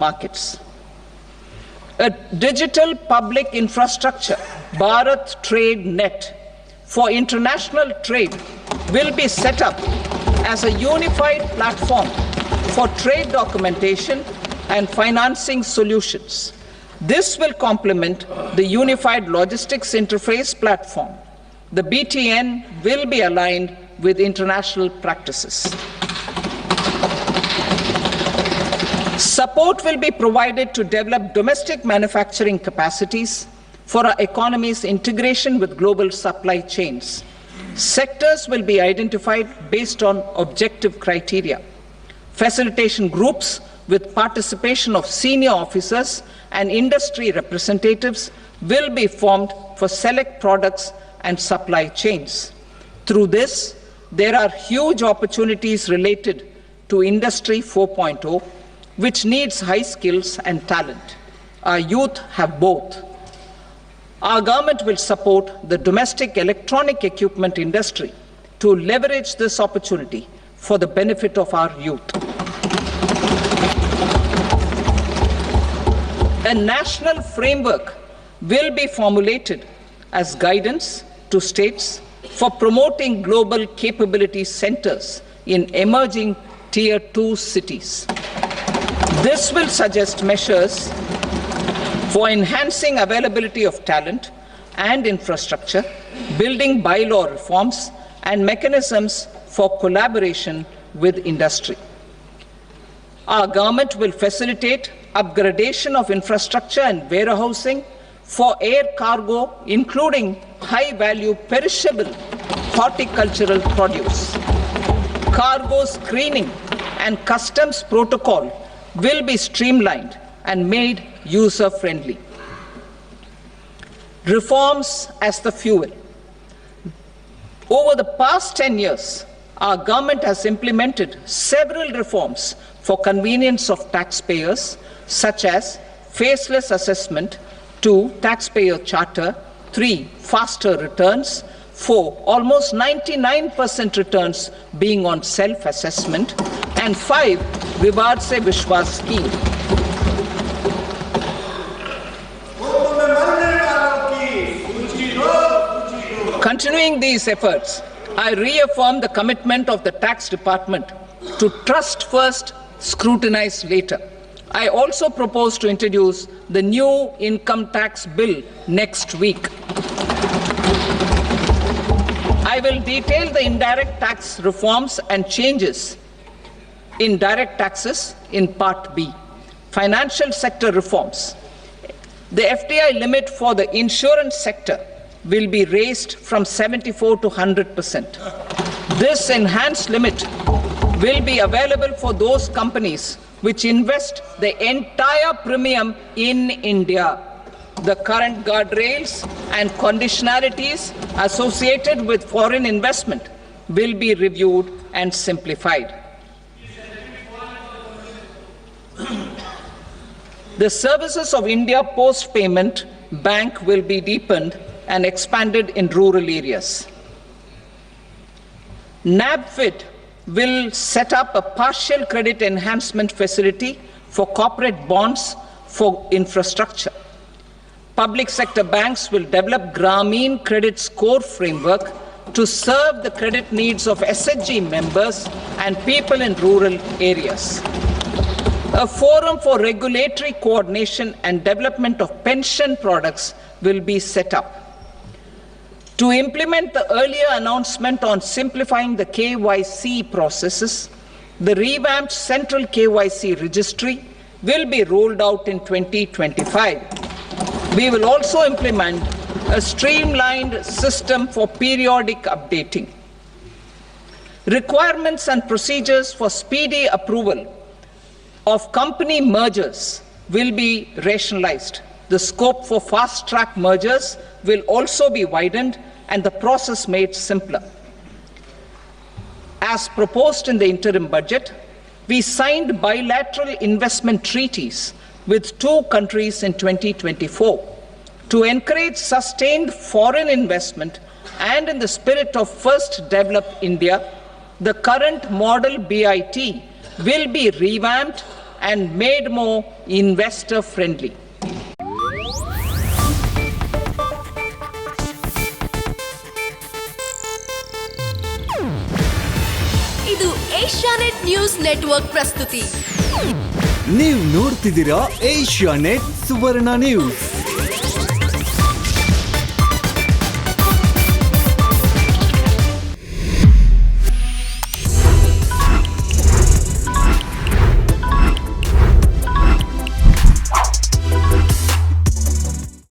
markets. A digital public infrastructure, Bharat Trade Net, for international trade will be set up as a unified platform for trade documentation and financing solutions. This will complement the Unified Logistics Interface platform. The BTN will be aligned with international practices. Support will be provided to develop domestic manufacturing capacities for our economy's integration with global supply chains. Sectors will be identified based on objective criteria. Facilitation groups with participation of senior officers and industry representatives will be formed for select products and supply chains. Through this, there are huge opportunities related to Industry 4.0, which needs high skills and talent. Our youth have both. Our government will support the domestic electronic equipment industry to leverage this opportunity for the benefit of our youth. A national framework will be formulated as guidance to states for promoting global capability centers in emerging Tier 2 cities. This will suggest measures for enhancing availability of talent and infrastructure, building bylaw reforms, and mechanisms for collaboration with industry. Our government will facilitate upgradation of infrastructure and warehousing for air cargo, including high-value perishable horticultural produce. Cargo screening and customs protocol will be streamlined and made user-friendly. Reforms as the fuel. Over the past 10 years, our government has implemented several reforms for convenience of taxpayers, such as faceless assessment, 2, taxpayer charter, 3, faster returns, 4, almost 99% returns being on self-assessment, and 5, Vivad Se Vishwas scheme. Continuing these efforts, I reaffirm the commitment of the Tax Department to trust first, scrutinize later. I also propose to introduce the new income tax bill next week. I will detail the indirect tax reforms and changes in direct taxes in Part B. Financial sector reforms. The FDI limit for the insurance sector will be raised from 74 to 100%. This enhanced limit will be available for those companies which invest the entire premium in India. The current guardrails and conditionalities associated with foreign investment will be reviewed and simplified. The services of India Post Payment Bank will be deepened and expanded in rural areas. NABFID will set up a partial credit enhancement facility for corporate bonds for infrastructure. Public sector banks will develop Grameen Credit Score framework to serve the credit needs of SHG members and people in rural areas. A forum for regulatory coordination and development of pension products will be set up. To implement the earlier announcement on simplifying the KYC processes, the revamped Central KYC Registry will be rolled out in 2025. We will also implement a streamlined system for periodic updating. Requirements and procedures for speedy approval of company mergers will be rationalized. The scope for fast-track mergers will also be widened and the process made simpler. As proposed in the interim budget, we signed bilateral investment treaties with 2 countries in 2024 to encourage sustained foreign investment, and in the spirit of First Develop India, the current model BIT will be revamped and made more investor friendly. ಇದು Asianet news network ಪ್ರಸ್ತುತಿ. ನೀವು ನೋಡ್ತಿದ್ದೀರಾ Asianet ಸುವರ್ಣ news.